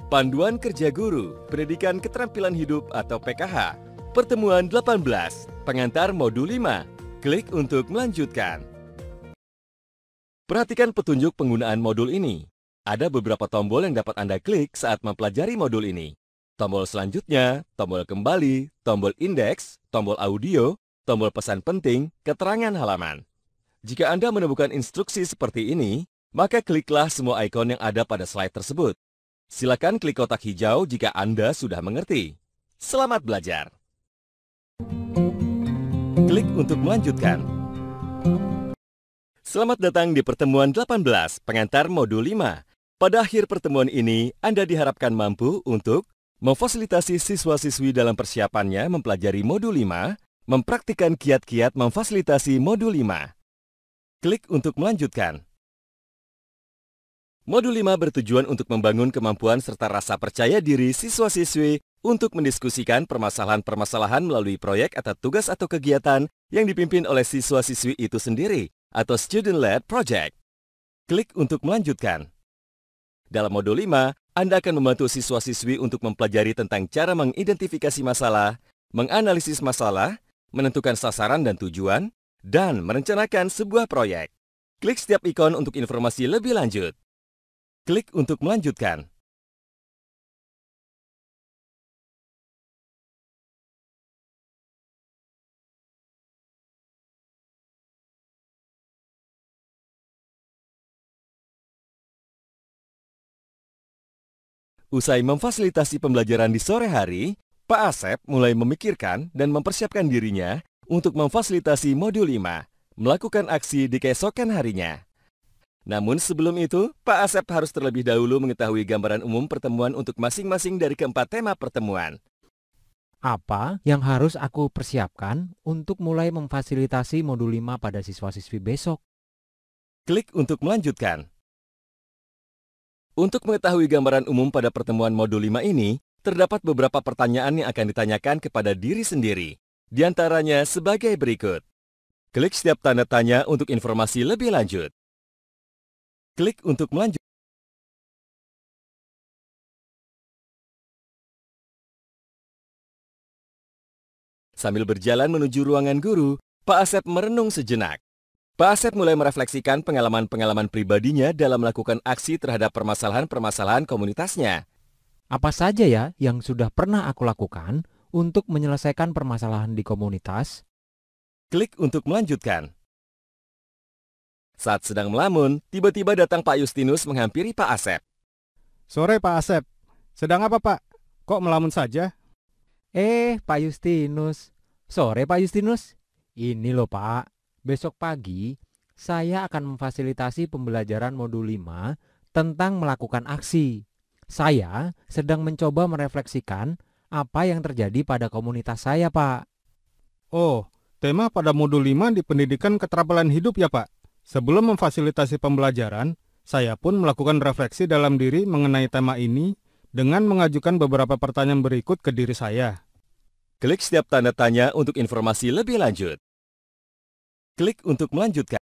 Panduan Kerja Guru, Pendidikan Keterampilan Hidup atau PKH. Pertemuan 18, pengantar modul 5. Klik untuk melanjutkan. Perhatikan petunjuk penggunaan modul ini. Ada beberapa tombol yang dapat Anda klik saat mempelajari modul ini. Tombol selanjutnya, tombol kembali, tombol indeks, tombol audio, tombol pesan penting, keterangan halaman. Jika Anda menemukan instruksi seperti ini, maka kliklah semua ikon yang ada pada slide tersebut. Silakan klik kotak hijau jika Anda sudah mengerti. Selamat belajar. Klik untuk melanjutkan. Selamat datang di pertemuan 18, pengantar modul 5. Pada akhir pertemuan ini, Anda diharapkan mampu untuk memfasilitasi siswa-siswi dalam persiapannya mempelajari modul 5, mempraktikkan kiat-kiat memfasilitasi modul 5. Klik untuk melanjutkan. Modul 5 bertujuan untuk membangun kemampuan serta rasa percaya diri siswa-siswi untuk mendiskusikan permasalahan-permasalahan melalui proyek atau tugas atau kegiatan yang dipimpin oleh siswa-siswi itu sendiri atau student-led project. Klik untuk melanjutkan. Dalam modul 5, Anda akan membantu siswa-siswi untuk mempelajari tentang cara mengidentifikasi masalah, menganalisis masalah, menentukan sasaran dan tujuan, dan merencanakan sebuah proyek. Klik setiap ikon untuk informasi lebih lanjut. Klik untuk melanjutkan. Usai memfasilitasi pembelajaran di sore hari, Pak Asep mulai memikirkan dan mempersiapkan dirinya untuk memfasilitasi modul 5, melakukan aksi di keesokan harinya. Namun sebelum itu, Pak Asep harus terlebih dahulu mengetahui gambaran umum pertemuan untuk masing-masing dari keempat tema pertemuan. Apa yang harus aku persiapkan untuk mulai memfasilitasi modul 5 pada siswa-siswi besok? Klik untuk melanjutkan. Untuk mengetahui gambaran umum pada pertemuan modul 5 ini, terdapat beberapa pertanyaan yang akan ditanyakan kepada diri sendiri. Di antaranya sebagai berikut. Klik setiap tanda tanya untuk informasi lebih lanjut. Klik untuk melanjutkan. Sambil berjalan menuju ruangan guru, Pak Asep merenung sejenak. Pak Asep mulai merefleksikan pengalaman-pengalaman pribadinya dalam melakukan aksi terhadap permasalahan-permasalahan komunitasnya. Apa saja ya yang sudah pernah aku lakukan untuk menyelesaikan permasalahan di komunitas? Klik untuk melanjutkan. Saat sedang melamun, tiba-tiba datang Pak Justinus menghampiri Pak Asep. Sore Pak Asep, sedang apa Pak? Kok melamun saja? Pak Justinus. Sore Pak Justinus. Ini loh Pak, besok pagi saya akan memfasilitasi pembelajaran modul 5 tentang melakukan aksi. Saya sedang mencoba merefleksikan apa yang terjadi pada komunitas saya Pak. Oh, tema pada modul 5 di pendidikan keterampilan hidup ya Pak? Sebelum memfasilitasi pembelajaran, saya pun melakukan refleksi dalam diri mengenai tema ini dengan mengajukan beberapa pertanyaan berikut ke diri saya. Klik setiap tanda tanya untuk informasi lebih lanjut. Klik untuk melanjutkan.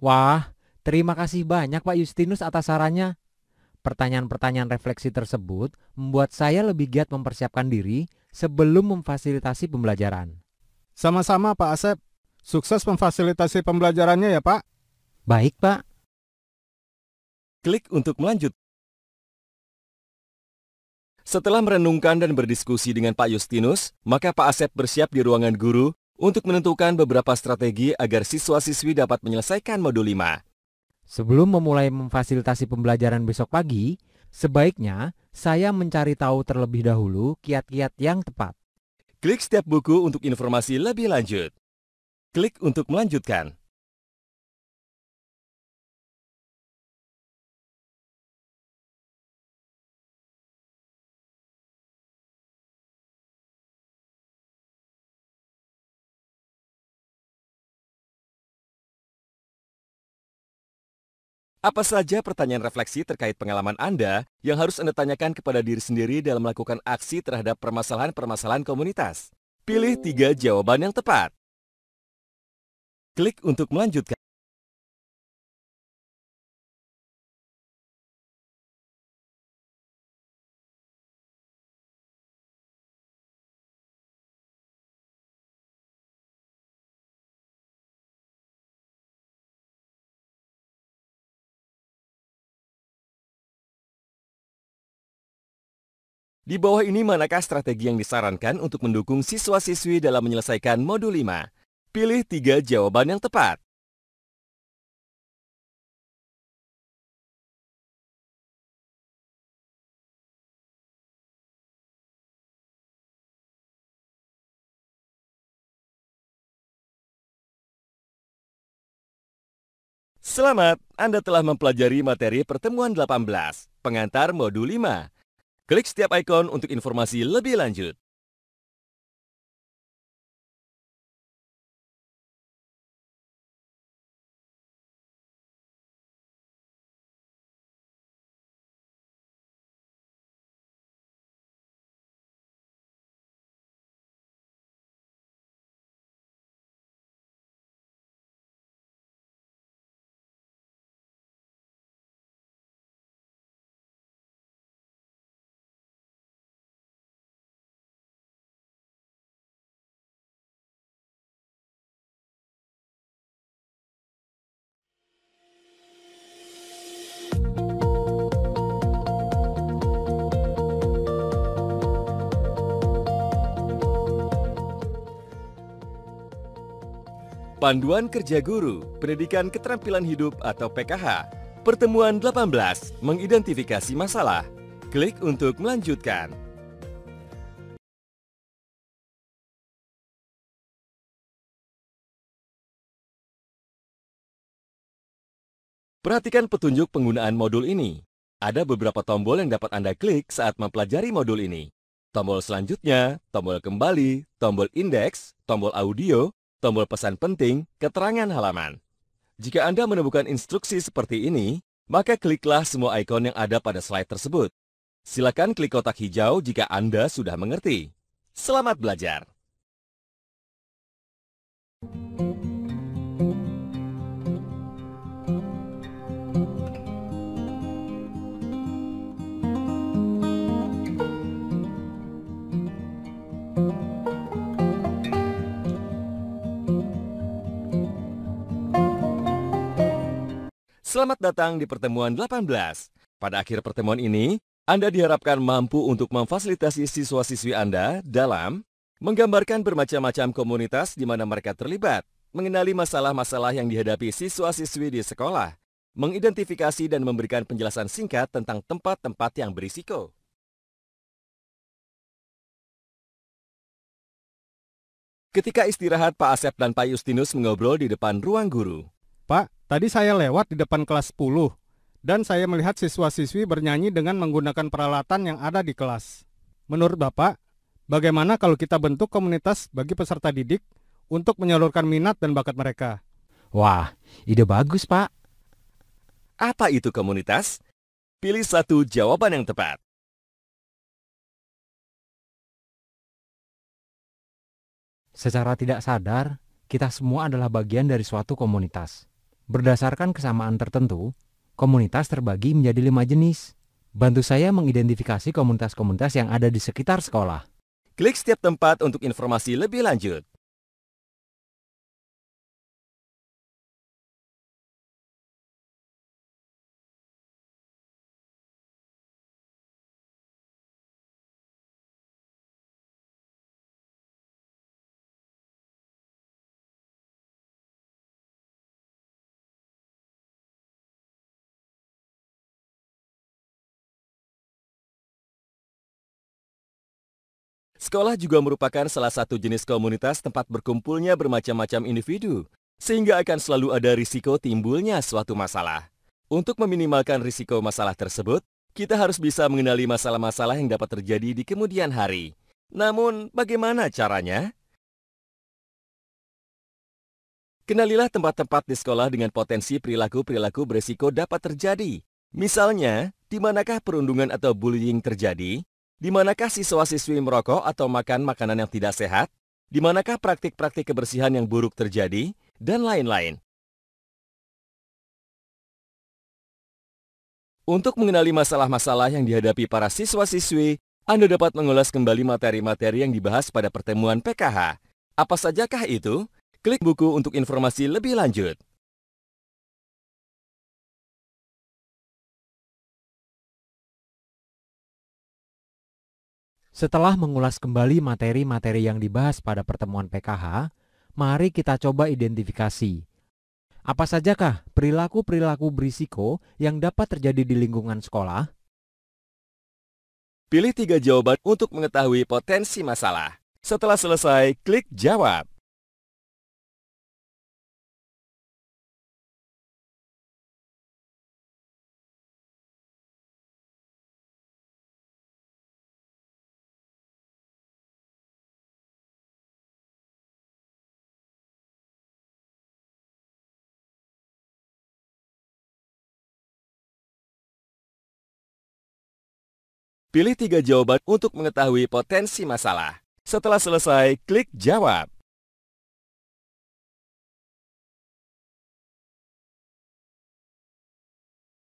Wah, terima kasih banyak Pak Justinus atas sarannya. Pertanyaan-pertanyaan refleksi tersebut membuat saya lebih giat mempersiapkan diri sebelum memfasilitasi pembelajaran. Sama-sama Pak Asep, sukses memfasilitasi pembelajarannya ya Pak. Baik Pak. Klik untuk melanjut. Setelah merenungkan dan berdiskusi dengan Pak Justinus, maka Pak Asep bersiap di ruangan guru untuk menentukan beberapa strategi agar siswa-siswi dapat menyelesaikan modul 5. Sebelum memulai memfasilitasi pembelajaran besok pagi, sebaiknya saya mencari tahu terlebih dahulu kiat-kiat yang tepat. Klik setiap buku untuk informasi lebih lanjut. Klik untuk melanjutkan. Apa saja pertanyaan refleksi terkait pengalaman Anda yang harus Anda tanyakan kepada diri sendiri dalam melakukan aksi terhadap permasalahan-permasalahan komunitas? Pilih 3 jawaban yang tepat. Klik untuk melanjutkan. Di bawah ini manakah strategi yang disarankan untuk mendukung siswa-siswi dalam menyelesaikan modul 5? Pilih 3 jawaban yang tepat. Selamat, Anda telah mempelajari materi pertemuan 18, pengantar modul 5. Klik setiap ikon untuk informasi lebih lanjut. Panduan Kerja Guru, Pendidikan Keterampilan Hidup atau PKH. Pertemuan 18, mengidentifikasi masalah. Klik untuk melanjutkan. Perhatikan petunjuk penggunaan modul ini. Ada beberapa tombol yang dapat Anda klik saat mempelajari modul ini. Tombol selanjutnya, tombol kembali, tombol indeks, tombol audio, tombol pesan penting, keterangan halaman. Jika Anda menemukan instruksi seperti ini, maka kliklah semua ikon yang ada pada slide tersebut. Silakan klik kotak hijau jika Anda sudah mengerti. Selamat belajar! Selamat datang di pertemuan 18. Pada akhir pertemuan ini, Anda diharapkan mampu untuk memfasilitasi siswa-siswi Anda dalam menggambarkan bermacam-macam komunitas di mana mereka terlibat, mengenali masalah-masalah yang dihadapi siswa-siswi di sekolah, mengidentifikasi dan memberikan penjelasan singkat tentang tempat-tempat yang berisiko. Ketika istirahat, Pak Asep dan Pak Justinus mengobrol di depan ruang guru. Pak, tadi saya lewat di depan kelas 10 dan saya melihat siswa-siswi bernyanyi dengan menggunakan peralatan yang ada di kelas. Menurut Bapak, bagaimana kalau kita bentuk komunitas bagi peserta didik untuk menyalurkan minat dan bakat mereka? Wah, ide bagus, Pak. Apa itu komunitas? Pilih satu jawaban yang tepat. Secara tidak sadar, kita semua adalah bagian dari suatu komunitas. Berdasarkan kesamaan tertentu, komunitas terbagi menjadi 5 jenis. Bantu saya mengidentifikasi komunitas-komunitas yang ada di sekitar sekolah. Klik setiap tempat untuk informasi lebih lanjut. Sekolah juga merupakan salah satu jenis komunitas tempat berkumpulnya bermacam-macam individu, sehingga akan selalu ada risiko timbulnya suatu masalah. Untuk meminimalkan risiko masalah tersebut, kita harus bisa mengenali masalah-masalah yang dapat terjadi di kemudian hari. Namun, bagaimana caranya? Kenalilah tempat-tempat di sekolah dengan potensi perilaku-perilaku berisiko dapat terjadi. Misalnya, di manakah perundungan atau bullying terjadi? Di manakah siswa-siswi merokok atau makan makanan yang tidak sehat? Di manakah praktik-praktik kebersihan yang buruk terjadi? Dan lain-lain. Untuk mengenali masalah-masalah yang dihadapi para siswa-siswi, Anda dapat mengulas kembali materi-materi yang dibahas pada pertemuan PKH. Apa sajakah itu? Klik buku untuk informasi lebih lanjut. Setelah mengulas kembali materi-materi yang dibahas pada pertemuan PKH, mari kita coba identifikasi. Apa sajakah perilaku-perilaku berisiko yang dapat terjadi di lingkungan sekolah? Pilih 3 jawaban untuk mengetahui potensi masalah. Setelah selesai, klik jawab. Pilih 3 jawaban untuk mengetahui potensi masalah. Setelah selesai, klik jawab.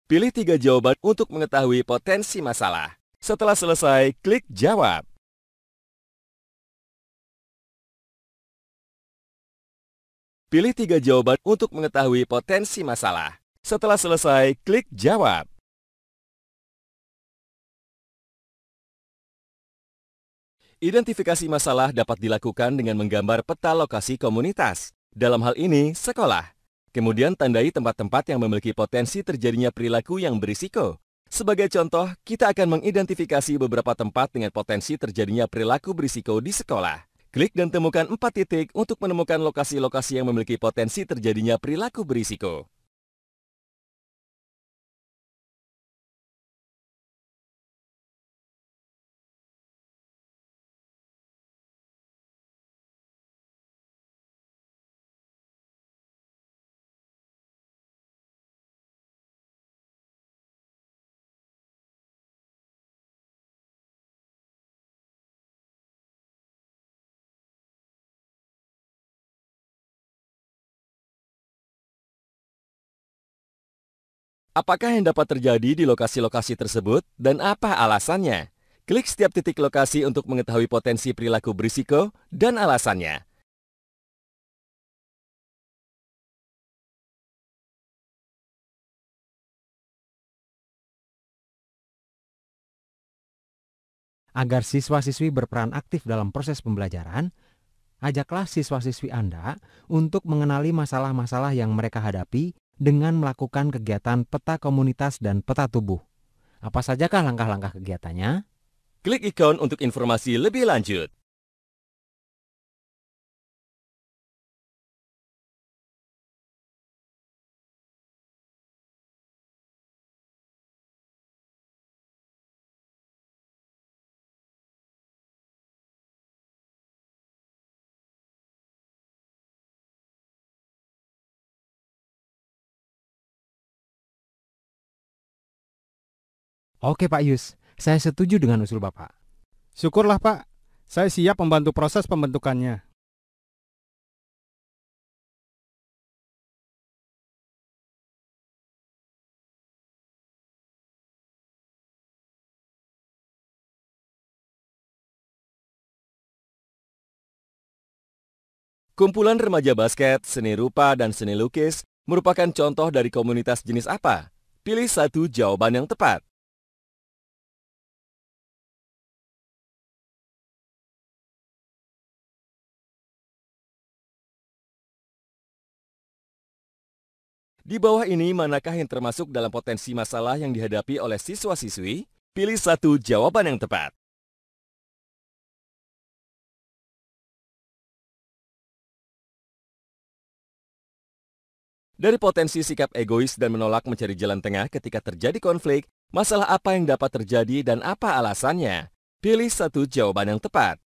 Pilih 3 jawaban untuk mengetahui potensi masalah. Setelah selesai, klik jawab. Pilih 3 jawaban untuk mengetahui potensi masalah. Setelah selesai, klik jawab. Identifikasi masalah dapat dilakukan dengan menggambar peta lokasi komunitas. Dalam hal ini, sekolah. Kemudian tandai tempat-tempat yang memiliki potensi terjadinya perilaku yang berisiko. Sebagai contoh, kita akan mengidentifikasi beberapa tempat dengan potensi terjadinya perilaku berisiko di sekolah. Klik dan temukan 4 titik untuk menemukan lokasi-lokasi yang memiliki potensi terjadinya perilaku berisiko. Apakah yang dapat terjadi di lokasi-lokasi tersebut dan apa alasannya? Klik setiap titik lokasi untuk mengetahui potensi perilaku berisiko dan alasannya. Agar siswa-siswi berperan aktif dalam proses pembelajaran, ajaklah siswa-siswi Anda untuk mengenali masalah-masalah yang mereka hadapi dengan melakukan kegiatan peta komunitas dan peta tubuh. Apa sajakah langkah-langkah kegiatannya? Klik ikon untuk informasi lebih lanjut. Oke Pak Yus, saya setuju dengan usul Bapak. Syukurlah Pak, saya siap membantu proses pembentukannya. Kumpulan remaja basket, seni rupa, dan seni lukis merupakan contoh dari komunitas jenis apa? Pilih satu jawaban yang tepat. Di bawah ini, manakah yang termasuk dalam potensi masalah yang dihadapi oleh siswa-siswi? Pilih satu jawaban yang tepat. Dari potensi sikap egois dan menolak mencari jalan tengah ketika terjadi konflik, masalah apa yang dapat terjadi dan apa alasannya? Pilih satu jawaban yang tepat.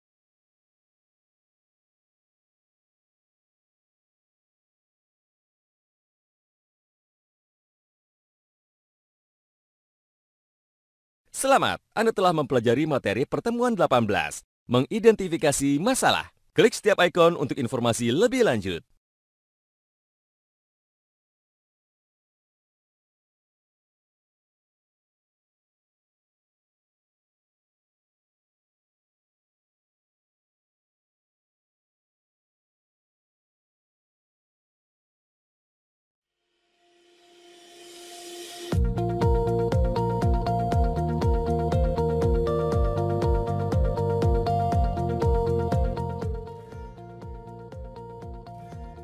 Selamat, Anda telah mempelajari materi pertemuan 18, mengidentifikasi masalah. Klik setiap ikon untuk informasi lebih lanjut.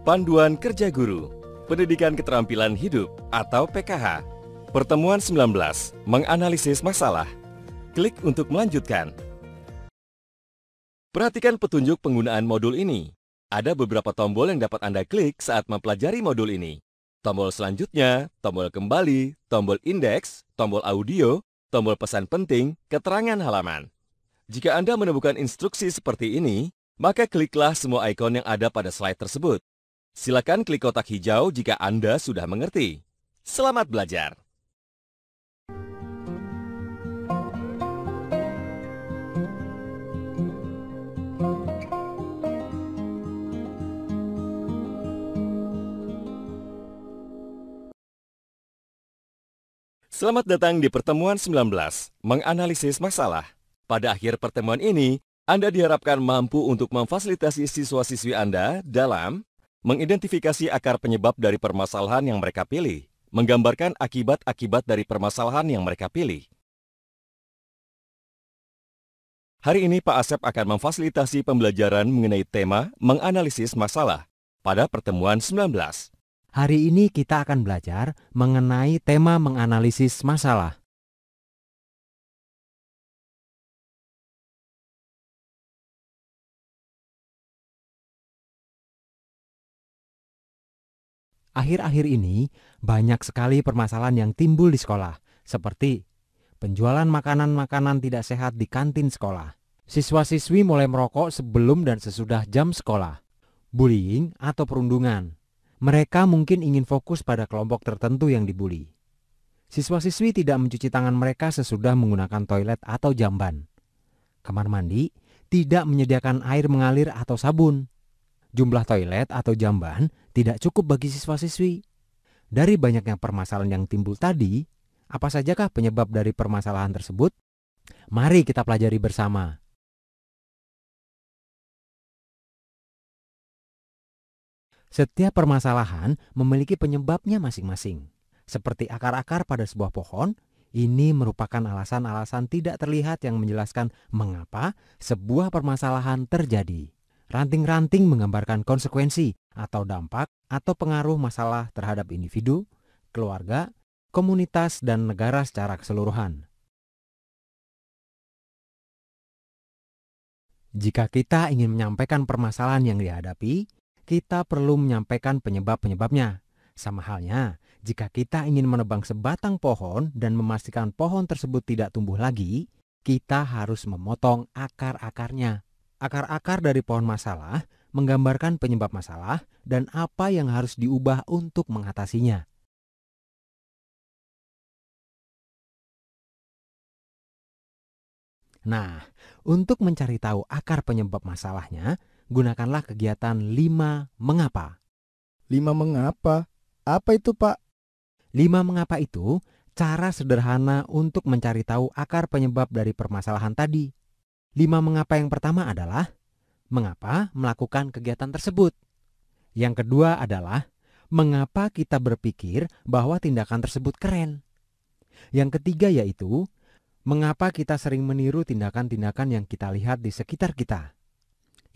Panduan Kerja Guru, Pendidikan Keterampilan Hidup atau PKH. Pertemuan 19, menganalisis masalah. Klik untuk melanjutkan. Perhatikan petunjuk penggunaan modul ini. Ada beberapa tombol yang dapat Anda klik saat mempelajari modul ini. Tombol selanjutnya, tombol kembali, tombol indeks, tombol audio, tombol pesan penting, keterangan halaman. Jika Anda menemukan instruksi seperti ini, maka kliklah semua ikon yang ada pada slide tersebut. Silakan klik kotak hijau jika Anda sudah mengerti. Selamat belajar! Selamat datang di pertemuan 19, menganalisis masalah. Pada akhir pertemuan ini, Anda diharapkan mampu untuk memfasilitasi siswa-siswi Anda dalam mengidentifikasi akar penyebab dari permasalahan yang mereka pilih, menggambarkan akibat-akibat dari permasalahan yang mereka pilih. Hari ini Pak Asep akan memfasilitasi pembelajaran mengenai tema menganalisis masalah pada pertemuan 19. Hari ini kita akan belajar mengenai tema menganalisis masalah. Akhir-akhir ini, banyak sekali permasalahan yang timbul di sekolah, seperti penjualan makanan-makanan tidak sehat di kantin sekolah, siswa-siswi mulai merokok sebelum dan sesudah jam sekolah, bullying atau perundungan. Mereka mungkin ingin fokus pada kelompok tertentu yang dibully. Siswa-siswi tidak mencuci tangan mereka sesudah menggunakan toilet atau jamban. Kamar mandi tidak menyediakan air mengalir atau sabun. Jumlah toilet atau jamban tidak cukup bagi siswa-siswi. Dari banyaknya permasalahan yang timbul tadi, apa sajakah penyebab dari permasalahan tersebut? Mari kita pelajari bersama. Setiap permasalahan memiliki penyebabnya masing-masing. Seperti akar-akar pada sebuah pohon, ini merupakan alasan-alasan tidak terlihat yang menjelaskan mengapa sebuah permasalahan terjadi. Ranting-ranting menggambarkan konsekuensi atau dampak atau pengaruh masalah terhadap individu, keluarga, komunitas, dan negara secara keseluruhan. Jika kita ingin menyampaikan permasalahan yang dihadapi, kita perlu menyampaikan penyebab-penyebabnya. Sama halnya, jika kita ingin menebang sebatang pohon dan memastikan pohon tersebut tidak tumbuh lagi, kita harus memotong akar-akarnya. Akar-akar dari pohon masalah menggambarkan penyebab masalah dan apa yang harus diubah untuk mengatasinya. Nah, untuk mencari tahu akar penyebab masalahnya, gunakanlah kegiatan 5 mengapa. 5 mengapa? Apa itu, Pak? 5 mengapa itu cara sederhana untuk mencari tahu akar penyebab dari permasalahan tadi. 5 mengapa yang pertama adalah mengapa melakukan kegiatan tersebut. Yang kedua adalah mengapa kita berpikir bahwa tindakan tersebut keren. Yang ketiga yaitu mengapa kita sering meniru tindakan-tindakan yang kita lihat di sekitar kita.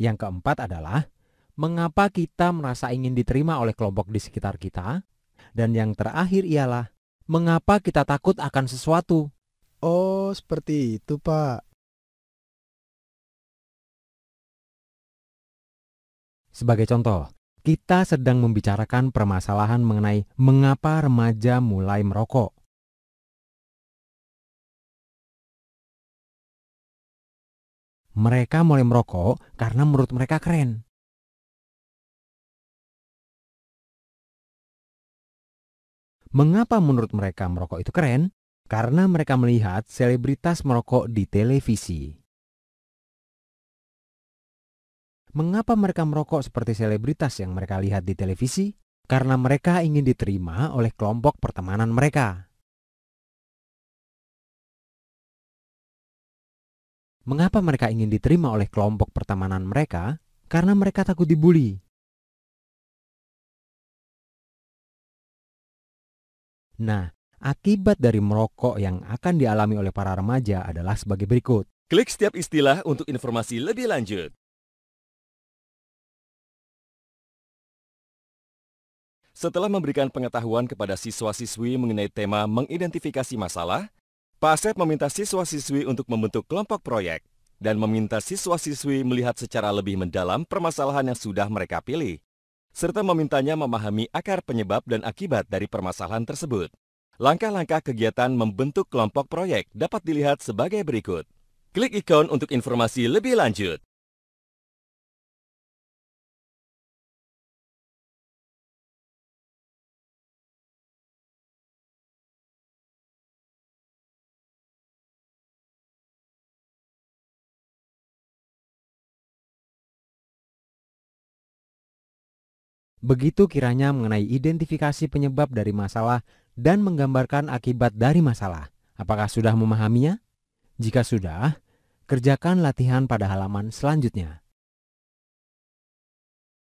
Yang keempat adalah mengapa kita merasa ingin diterima oleh kelompok di sekitar kita. Dan yang terakhir ialah mengapa kita takut akan sesuatu. Oh, seperti itu, Pak. Sebagai contoh, kita sedang membicarakan permasalahan mengenai mengapa remaja mulai merokok. Mereka mulai merokok karena menurut mereka keren. Mengapa menurut mereka merokok itu keren? Karena mereka melihat selebritas merokok di televisi. Mengapa mereka merokok seperti selebritas yang mereka lihat di televisi? Karena mereka ingin diterima oleh kelompok pertemanan mereka. Mengapa mereka ingin diterima oleh kelompok pertemanan mereka? Karena mereka takut dibuli. Nah, akibat dari merokok yang akan dialami oleh para remaja adalah sebagai berikut. Klik setiap istilah untuk informasi lebih lanjut. Setelah memberikan pengetahuan kepada siswa-siswi mengenai tema mengidentifikasi masalah, Pak Asep meminta siswa-siswi untuk membentuk kelompok proyek dan meminta siswa-siswi melihat secara lebih mendalam permasalahan yang sudah mereka pilih, serta memintanya memahami akar penyebab dan akibat dari permasalahan tersebut. Langkah-langkah kegiatan membentuk kelompok proyek dapat dilihat sebagai berikut. Klik ikon untuk informasi lebih lanjut. Begitu kiranya mengenai identifikasi penyebab dari masalah dan menggambarkan akibat dari masalah. Apakah sudah memahaminya? Jika sudah, kerjakan latihan pada halaman selanjutnya.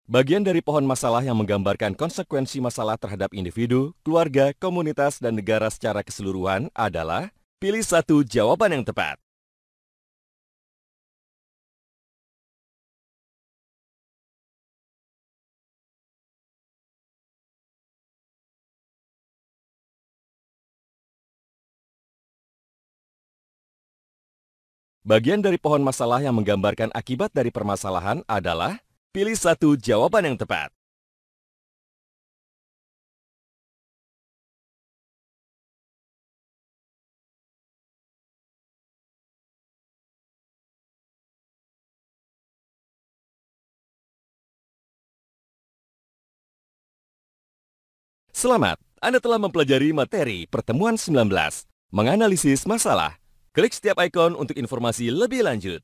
Bagian dari pohon masalah yang menggambarkan konsekuensi masalah terhadap individu, keluarga, komunitas, dan negara secara keseluruhan adalah pilih satu jawaban yang tepat. Bagian dari pohon masalah yang menggambarkan akibat dari permasalahan adalah pilih satu jawaban yang tepat. Selamat, Anda telah mempelajari materi pertemuan 19, menganalisis masalah. Klik setiap ikon untuk informasi lebih lanjut.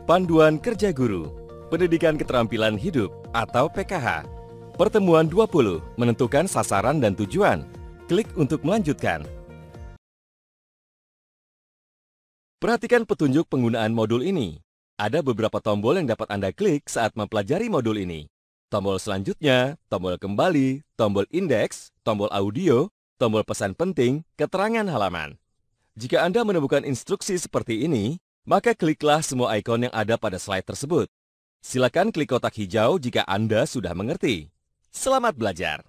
Panduan Kerja Guru, Pendidikan Keterampilan Hidup atau PKH. Pertemuan 20, menentukan sasaran dan tujuan. Klik untuk melanjutkan. Perhatikan petunjuk penggunaan modul ini. Ada beberapa tombol yang dapat Anda klik saat mempelajari modul ini. Tombol selanjutnya, tombol kembali, tombol indeks, tombol audio, tombol pesan penting, keterangan halaman. Jika Anda menemukan instruksi seperti ini, maka kliklah semua ikon yang ada pada slide tersebut. Silakan klik kotak hijau jika Anda sudah mengerti. Selamat belajar!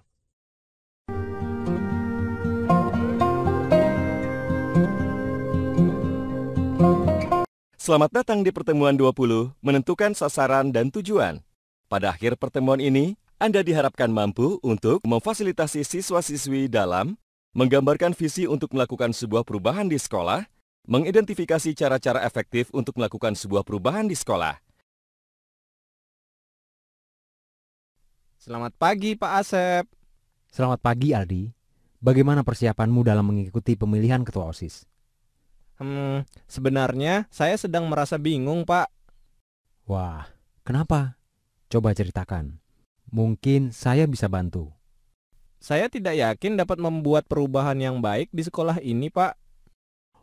Selamat datang di pertemuan 20, menentukan sasaran dan tujuan. Pada akhir pertemuan ini, Anda diharapkan mampu untuk memfasilitasi siswa-siswi dalam menggambarkan visi untuk melakukan sebuah perubahan di sekolah, mengidentifikasi cara-cara efektif untuk melakukan sebuah perubahan di sekolah. Selamat pagi, Pak Asep. Selamat pagi, Aldi. Bagaimana persiapanmu dalam mengikuti pemilihan ketua OSIS? Sebenarnya saya sedang merasa bingung, Pak. Wah, kenapa? Coba ceritakan. Mungkin saya bisa bantu. Saya tidak yakin dapat membuat perubahan yang baik di sekolah ini, Pak.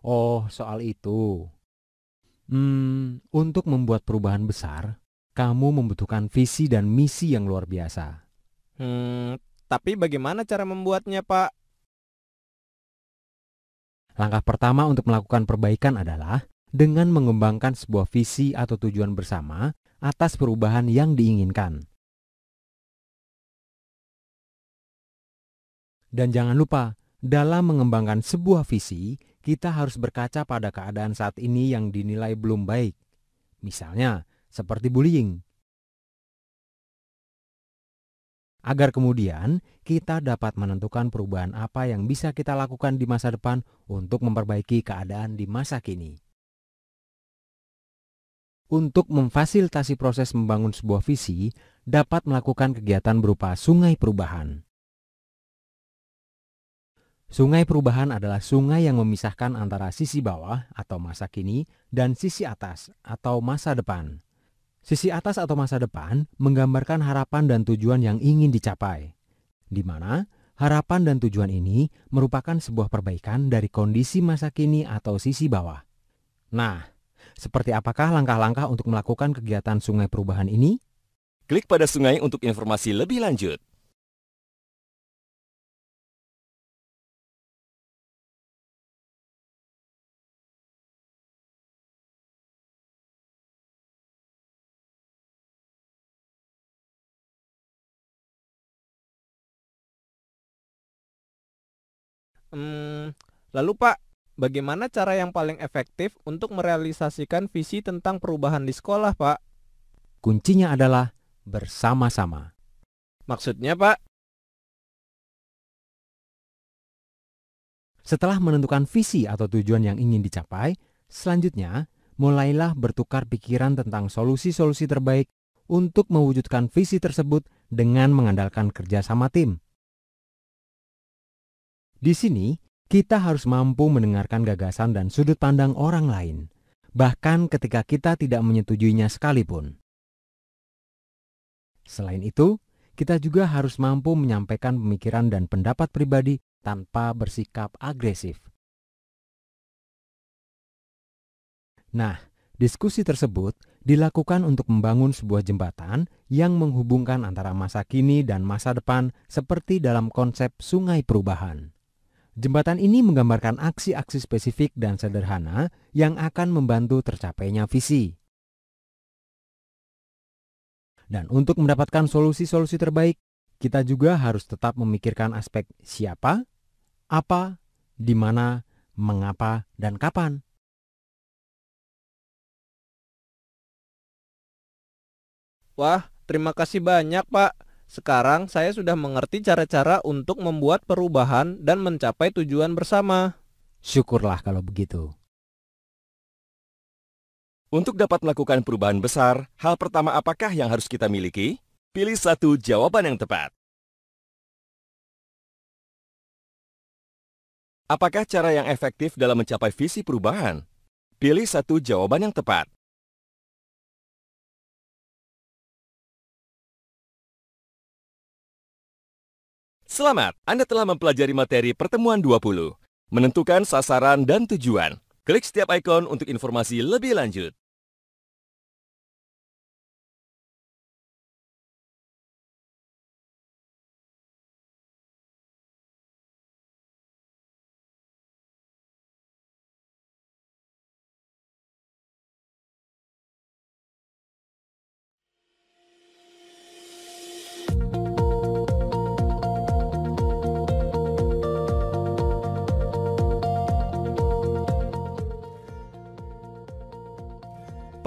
Oh, soal itu. Untuk membuat perubahan besar, kamu membutuhkan visi dan misi yang luar biasa. Tapi bagaimana cara membuatnya, Pak? Langkah pertama untuk melakukan perbaikan adalah dengan mengembangkan sebuah visi atau tujuan bersama atas perubahan yang diinginkan. Dan jangan lupa, dalam mengembangkan sebuah visi, kita harus berkaca pada keadaan saat ini yang dinilai belum baik. Misalnya, seperti bullying. Agar kemudian kita dapat menentukan perubahan apa yang bisa kita lakukan di masa depan untuk memperbaiki keadaan di masa kini. Untuk memfasilitasi proses membangun sebuah visi, dapat melakukan kegiatan berupa sungai perubahan. Sungai perubahan adalah sungai yang memisahkan antara sisi bawah atau masa kini dan sisi atas atau masa depan. Sisi atas atau masa depan menggambarkan harapan dan tujuan yang ingin dicapai, di mana harapan dan tujuan ini merupakan sebuah perbaikan dari kondisi masa kini atau sisi bawah. Nah, seperti apakah langkah-langkah untuk melakukan kegiatan sungai perubahan ini? Klik pada sungai untuk informasi lebih lanjut. Lalu Pak, bagaimana cara yang paling efektif untuk merealisasikan visi tentang perubahan di sekolah, Pak? Kuncinya adalah bersama-sama. Maksudnya, Pak? Setelah menentukan visi atau tujuan yang ingin dicapai, selanjutnya mulailah bertukar pikiran tentang solusi-solusi terbaik untuk mewujudkan visi tersebut dengan mengandalkan kerjasama tim. Di sini, kita harus mampu mendengarkan gagasan dan sudut pandang orang lain, bahkan ketika kita tidak menyetujuinya sekalipun. Selain itu, kita juga harus mampu menyampaikan pemikiran dan pendapat pribadi tanpa bersikap agresif. Nah, diskusi tersebut dilakukan untuk membangun sebuah jembatan yang menghubungkan antara masa kini dan masa depan seperti dalam konsep sungai perubahan. Jembatan ini menggambarkan aksi-aksi spesifik dan sederhana yang akan membantu tercapainya visi. Dan untuk mendapatkan solusi-solusi terbaik, kita juga harus tetap memikirkan aspek siapa, apa, di mana, mengapa, dan kapan. Wah, terima kasih banyak, Pak. Sekarang saya sudah mengerti cara-cara untuk membuat perubahan dan mencapai tujuan bersama. Syukurlah kalau begitu. Untuk dapat melakukan perubahan besar, hal pertama apakah yang harus kita miliki? Pilih satu jawaban yang tepat. Apakah cara yang efektif dalam mencapai visi perubahan? Pilih satu jawaban yang tepat. Selamat, Anda telah mempelajari materi pertemuan 20. Menentukan sasaran dan tujuan. Klik setiap ikon untuk informasi lebih lanjut.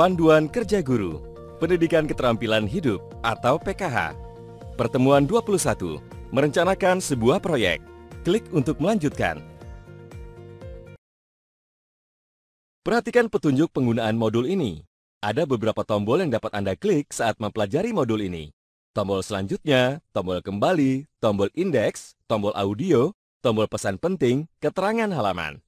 Panduan Kerja Guru, Pendidikan Keterampilan Hidup atau PKH. Pertemuan 21, merencanakan sebuah proyek. Klik untuk melanjutkan. Perhatikan petunjuk penggunaan modul ini. Ada beberapa tombol yang dapat Anda klik saat mempelajari modul ini. Tombol selanjutnya, tombol kembali, tombol indeks, tombol audio, tombol pesan penting, keterangan halaman.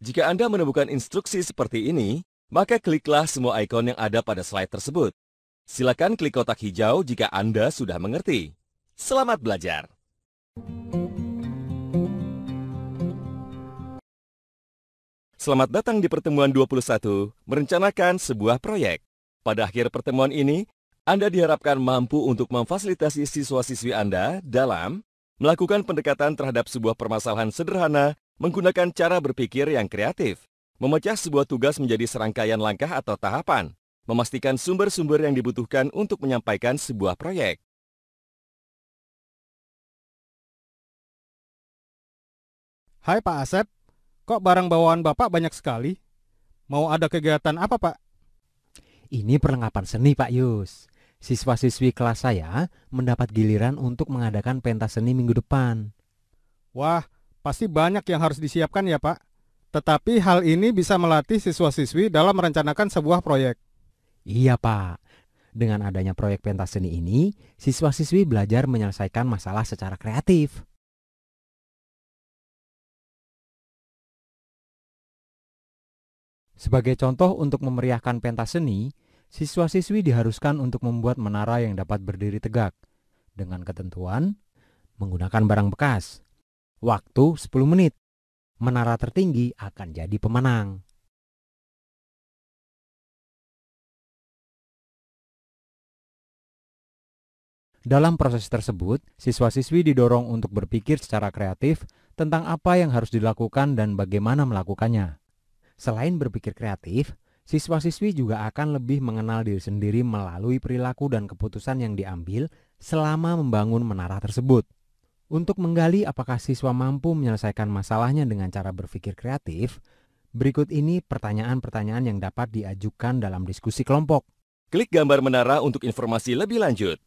Jika Anda menemukan instruksi seperti ini, maka kliklah semua ikon yang ada pada slide tersebut. Silakan klik kotak hijau jika Anda sudah mengerti. Selamat belajar! Selamat datang di pertemuan 21, merencanakan sebuah proyek. Pada akhir pertemuan ini, Anda diharapkan mampu untuk memfasilitasi siswa-siswi Anda dalam melakukan pendekatan terhadap sebuah permasalahan sederhana menggunakan cara berpikir yang kreatif, Memecah sebuah tugas menjadi serangkaian langkah atau tahapan. Memastikan sumber-sumber yang dibutuhkan untuk menyampaikan sebuah proyek. Hai Pak Asep, kok barang bawaan Bapak banyak sekali? Mau ada kegiatan apa Pak? Ini perlengkapan seni Pak Yus. Siswa-siswi kelas saya mendapat giliran untuk mengadakan pentas seni minggu depan. Wah, pasti banyak yang harus disiapkan ya Pak. Tetapi hal ini bisa melatih siswa-siswi dalam merencanakan sebuah proyek. Iya Pak, dengan adanya proyek pentas seni ini, siswa-siswi belajar menyelesaikan masalah secara kreatif. Sebagai contoh untuk memeriahkan pentas seni, siswa-siswi diharuskan untuk membuat menara yang dapat berdiri tegak dengan ketentuan menggunakan barang bekas. Waktu 10 menit. Menara tertinggi akan jadi pemenang. Dalam proses tersebut, siswa-siswi didorong untuk berpikir secara kreatif tentang apa yang harus dilakukan dan bagaimana melakukannya. Selain berpikir kreatif, siswa-siswi juga akan lebih mengenal diri sendiri melalui perilaku dan keputusan yang diambil selama membangun menara tersebut. Untuk menggali apakah siswa mampu menyelesaikan masalahnya dengan cara berpikir kreatif, berikut ini pertanyaan-pertanyaan yang dapat diajukan dalam diskusi kelompok. Klik gambar menara untuk informasi lebih lanjut.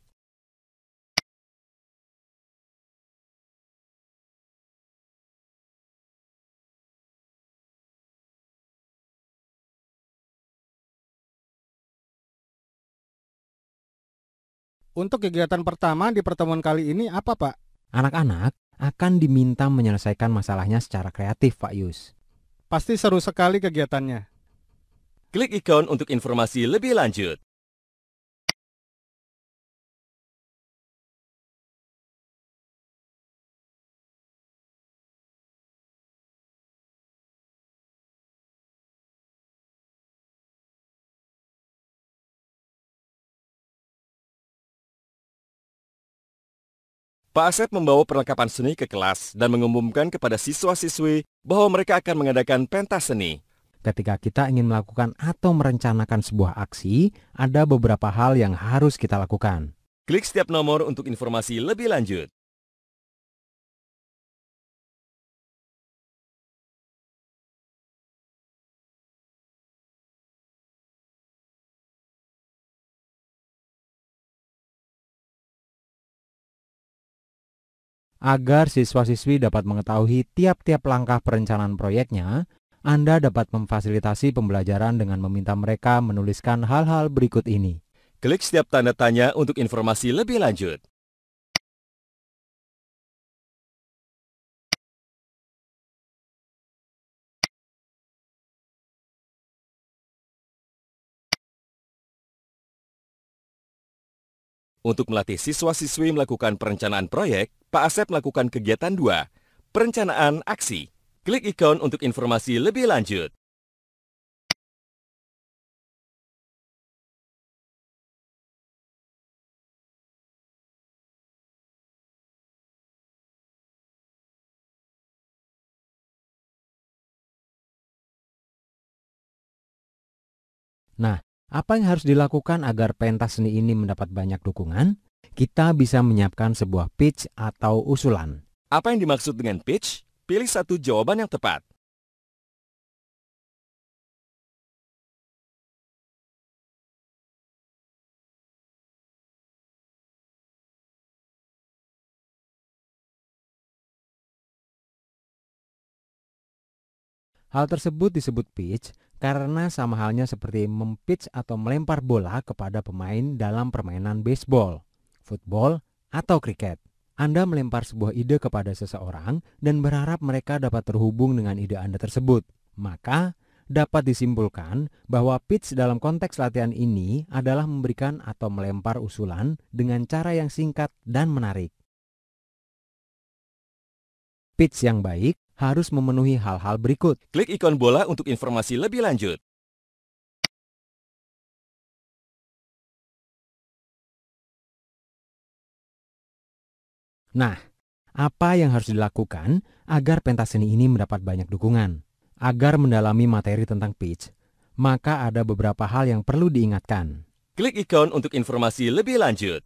Untuk kegiatan pertama di pertemuan kali ini apa Pak? Anak-anak akan diminta menyelesaikan masalahnya secara kreatif, Pak Yus. Pasti seru sekali kegiatannya. Klik ikon untuk informasi lebih lanjut. Pak Asep membawa perlengkapan seni ke kelas dan mengumumkan kepada siswa-siswi bahwa mereka akan mengadakan pentas seni. Ketika kita ingin melakukan atau merencanakan sebuah aksi, ada beberapa hal yang harus kita lakukan. Klik setiap nomor untuk informasi lebih lanjut. Agar siswa-siswi dapat mengetahui tiap-tiap langkah perencanaan proyeknya, Anda dapat memfasilitasi pembelajaran dengan meminta mereka menuliskan hal-hal berikut ini. Klik setiap tanda tanya untuk informasi lebih lanjut. Untuk melatih siswa-siswi melakukan perencanaan proyek, Pak Asep melakukan kegiatan 2, perencanaan aksi. Klik ikon untuk informasi lebih lanjut. Nah, apa yang harus dilakukan agar pentas seni ini mendapat banyak dukungan? Kita bisa menyiapkan sebuah pitch atau usulan. Apa yang dimaksud dengan pitch? Pilih satu jawaban yang tepat. Hal tersebut disebut pitch karena sama halnya seperti mempitch atau melempar bola kepada pemain dalam permainan baseball, football, atau kriket. Anda melempar sebuah ide kepada seseorang dan berharap mereka dapat terhubung dengan ide Anda tersebut. Maka, dapat disimpulkan bahwa pitch dalam konteks latihan ini adalah memberikan atau melempar usulan dengan cara yang singkat dan menarik. Pitch yang baik harus memenuhi hal-hal berikut. Klik ikon bola untuk informasi lebih lanjut. Nah, apa yang harus dilakukan agar pentas seni ini mendapat banyak dukungan? Agar mendalami materi tentang pitch, maka ada beberapa hal yang perlu diingatkan. Klik ikon untuk informasi lebih lanjut.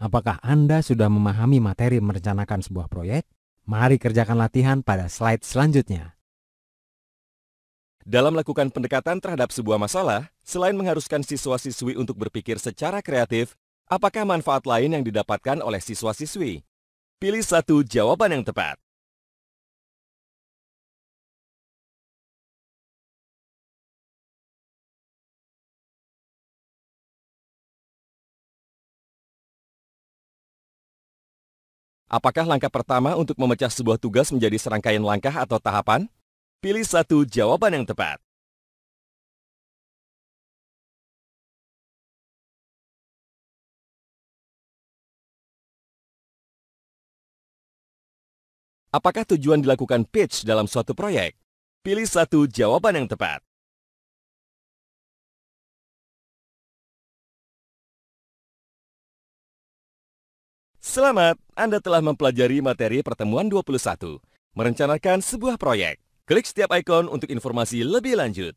Apakah Anda sudah memahami materi merencanakan sebuah proyek? Mari kerjakan latihan pada slide selanjutnya. Dalam melakukan pendekatan terhadap sebuah masalah, selain mengharuskan siswa-siswi untuk berpikir secara kreatif, apakah manfaat lain yang didapatkan oleh siswa-siswi? Pilih satu jawaban yang tepat. Apakah langkah pertama untuk memecah sebuah tugas menjadi serangkaian langkah atau tahapan? Pilih satu jawaban yang tepat. Apakah tujuan dilakukan pitch dalam suatu proyek? Pilih satu jawaban yang tepat. Selamat, Anda telah mempelajari materi pertemuan 21, merencanakan sebuah proyek. Klik setiap ikon untuk informasi lebih lanjut.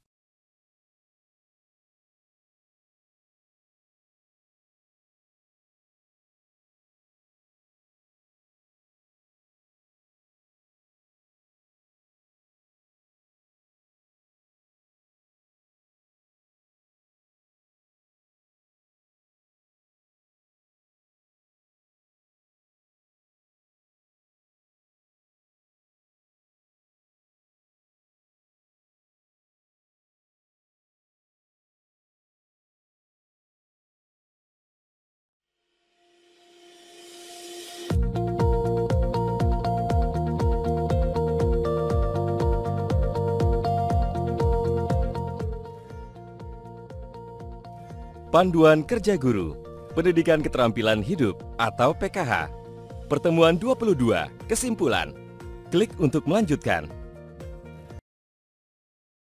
Panduan Kerja Guru, Pendidikan Keterampilan Hidup atau PKH. Pertemuan 22, kesimpulan. Klik untuk melanjutkan.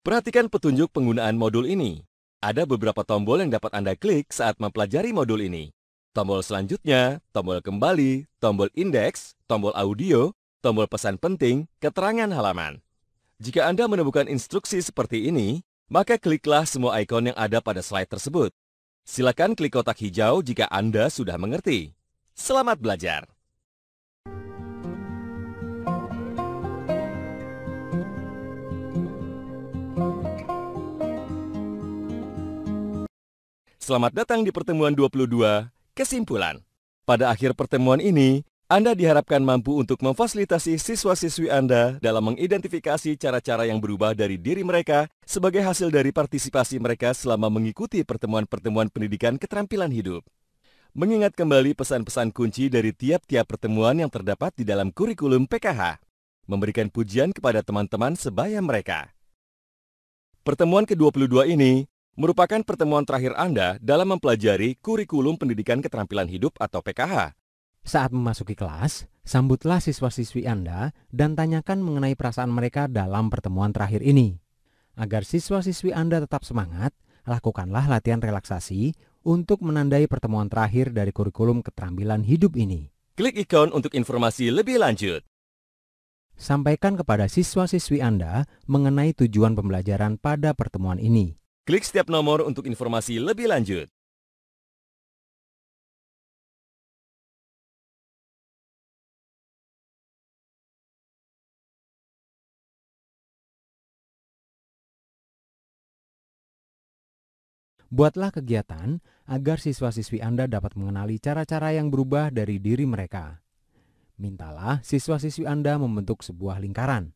Perhatikan petunjuk penggunaan modul ini. Ada beberapa tombol yang dapat Anda klik saat mempelajari modul ini. Tombol selanjutnya, tombol kembali, tombol indeks, tombol audio, tombol pesan penting, keterangan halaman. Jika Anda menemukan instruksi seperti ini, maka kliklah semua ikon yang ada pada slide tersebut. Silakan klik kotak hijau jika Anda sudah mengerti. Selamat belajar! Selamat datang di pertemuan 22, kesimpulan. Pada akhir pertemuan ini, Anda diharapkan mampu untuk memfasilitasi siswa-siswi Anda dalam mengidentifikasi cara-cara yang berubah dari diri mereka sebagai hasil dari partisipasi mereka selama mengikuti pertemuan-pertemuan pendidikan keterampilan hidup. Mengingat kembali pesan-pesan kunci dari tiap-tiap pertemuan yang terdapat di dalam kurikulum PKH. Memberikan pujian kepada teman-teman sebaya mereka. Pertemuan ke-22 ini merupakan pertemuan terakhir Anda dalam mempelajari kurikulum pendidikan keterampilan hidup atau PKH. Saat memasuki kelas, sambutlah siswa-siswi Anda dan tanyakan mengenai perasaan mereka dalam pertemuan terakhir ini. Agar siswa-siswi Anda tetap semangat, lakukanlah latihan relaksasi untuk menandai pertemuan terakhir dari kurikulum keterampilan hidup ini. Klik ikon untuk informasi lebih lanjut. Sampaikan kepada siswa-siswi Anda mengenai tujuan pembelajaran pada pertemuan ini. Klik setiap nomor untuk informasi lebih lanjut. Buatlah kegiatan agar siswa-siswi Anda dapat mengenali cara-cara yang berubah dari diri mereka. Mintalah siswa-siswi Anda membentuk sebuah lingkaran.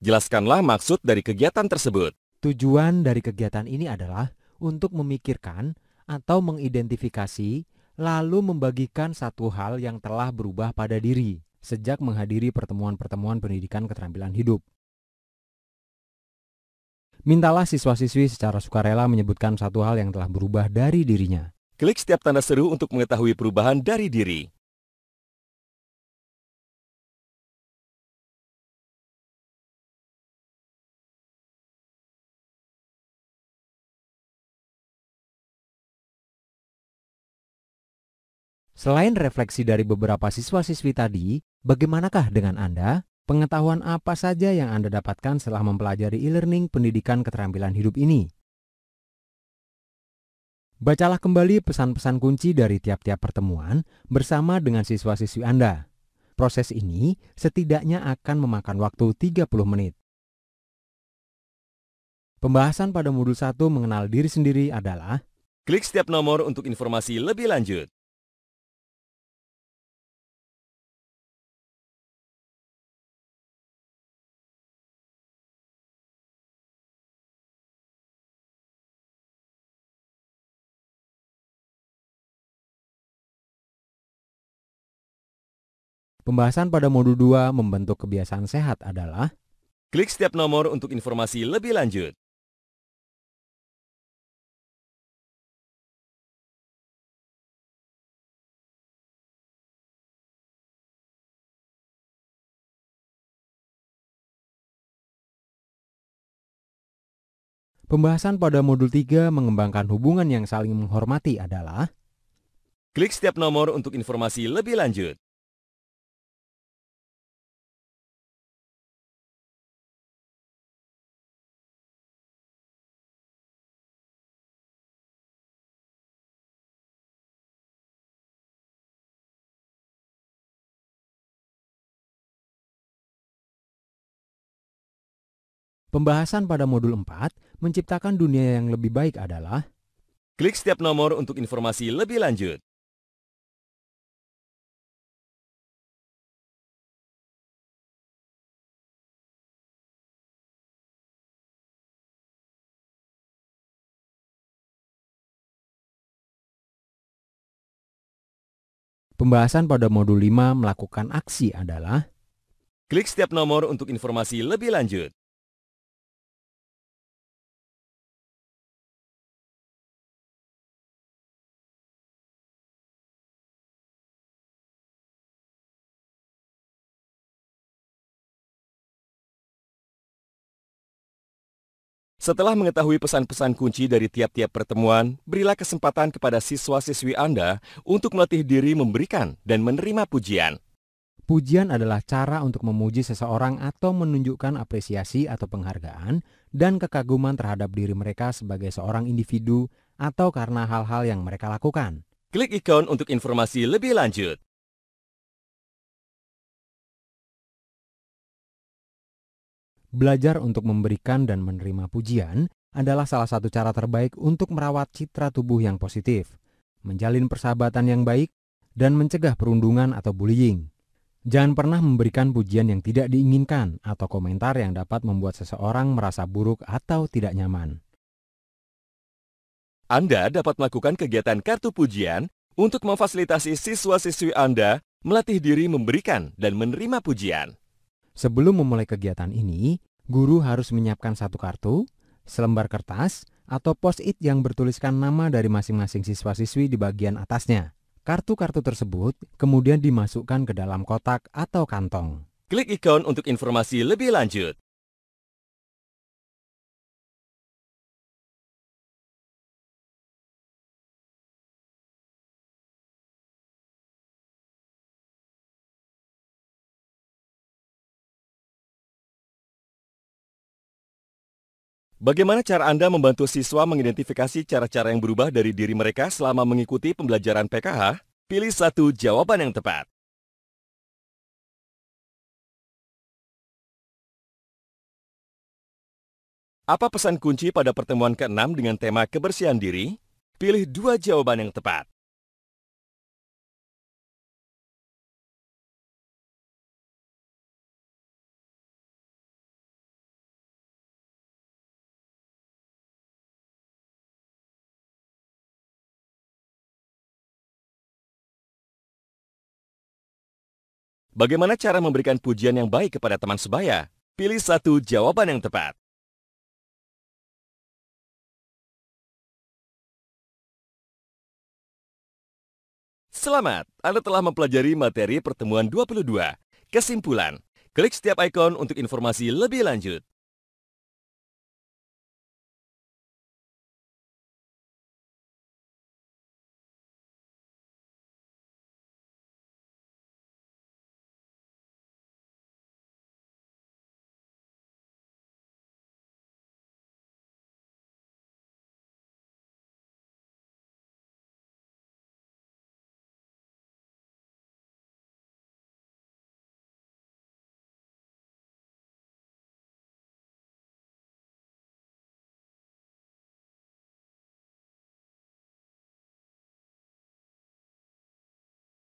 Jelaskanlah maksud dari kegiatan tersebut. Tujuan dari kegiatan ini adalah untuk memikirkan atau mengidentifikasi lalu membagikan satu hal yang telah berubah pada diri sejak menghadiri pertemuan-pertemuan pendidikan keterampilan hidup. Mintalah siswa-siswi secara sukarela menyebutkan satu hal yang telah berubah dari dirinya. Klik setiap tanda seru untuk mengetahui perubahan dari diri. Selain refleksi dari beberapa siswa-siswi tadi, bagaimanakah dengan Anda? Pengetahuan apa saja yang Anda dapatkan setelah mempelajari e-learning pendidikan keterampilan hidup ini? Bacalah kembali pesan-pesan kunci dari tiap-tiap pertemuan bersama dengan siswa-siswi Anda. Proses ini setidaknya akan memakan waktu 30 menit. Pembahasan pada modul 1 mengenal diri sendiri adalah Klik setiap nomor untuk informasi lebih lanjut. Pembahasan pada modul 2 membentuk kebiasaan sehat adalah Klik setiap nomor untuk informasi lebih lanjut. Pembahasan pada modul 3 mengembangkan hubungan yang saling menghormati adalah Klik setiap nomor untuk informasi lebih lanjut. Pembahasan pada modul 4 menciptakan dunia yang lebih baik adalah Klik setiap nomor untuk informasi lebih lanjut. Pembahasan pada modul 5 melakukan aksi adalah Klik setiap nomor untuk informasi lebih lanjut. Setelah mengetahui pesan-pesan kunci dari tiap-tiap pertemuan, berilah kesempatan kepada siswa-siswi Anda untuk melatih diri memberikan dan menerima pujian. pujian adalah cara untuk memuji seseorang atau menunjukkan apresiasi atau penghargaan dan kekaguman terhadap diri mereka sebagai seorang individu atau karena hal-hal yang mereka lakukan. Klik ikon untuk informasi lebih lanjut. Belajar untuk memberikan dan menerima pujian adalah salah satu cara terbaik untuk merawat citra tubuh yang positif, menjalin persahabatan yang baik, dan mencegah perundungan atau bullying. Jangan pernah memberikan pujian yang tidak diinginkan atau komentar yang dapat membuat seseorang merasa buruk atau tidak nyaman. Anda dapat melakukan kegiatan kartu pujian untuk memfasilitasi siswa-siswi Anda melatih diri memberikan dan menerima pujian. Sebelum memulai kegiatan ini, guru harus menyiapkan satu kartu, selembar kertas, atau post-it yang bertuliskan nama dari masing-masing siswa-siswi di bagian atasnya. Kartu-kartu tersebut kemudian dimasukkan ke dalam kotak atau kantong. Klik ikon untuk informasi lebih lanjut. Bagaimana cara Anda membantu siswa mengidentifikasi cara-cara yang berubah dari diri mereka selama mengikuti pembelajaran PKH? Pilih satu jawaban yang tepat. Apa pesan kunci pada pertemuan ke-6 dengan tema kebersihan diri? Pilih dua jawaban yang tepat. Bagaimana cara memberikan pujian yang baik kepada teman sebaya? Pilih satu jawaban yang tepat. Selamat, Anda telah mempelajari materi pertemuan 22. Kesimpulan, klik setiap ikon untuk informasi lebih lanjut.